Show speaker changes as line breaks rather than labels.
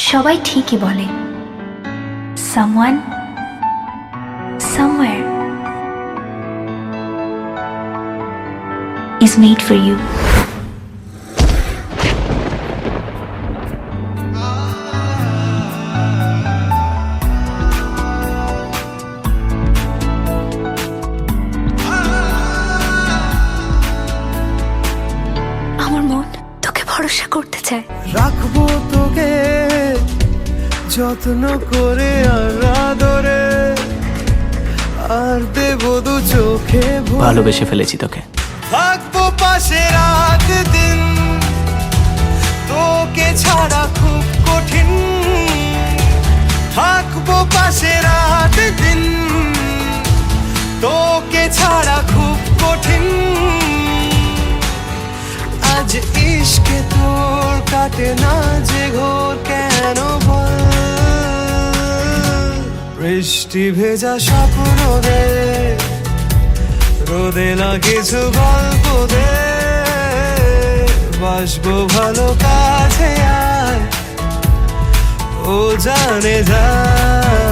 সবাই ঠিকই বলে someone somewhere is made for you. আমার মন তোকে ভরসা করতে চায়।
রাখবো তোকে যত্ন করে আর আদরে, আর দেবো দু চোখে
ভালোবেসে ফেলেছি তোকে।
থাকবো পাশে রাত দিন, তোকে ছাড়া খুব কঠিন। থাকবো পাশে রাত দিন, তোকে ছাড়া খুব কঠিন। আজ ইশকে তোর কাটে না যে ঘোর, কেন বল? বৃষ্টি ভেজা স্বপ্ন দে, রোদে না কিছু গল্প দে। বাসবো ভালো কাছে আয়, ও জানে যায়।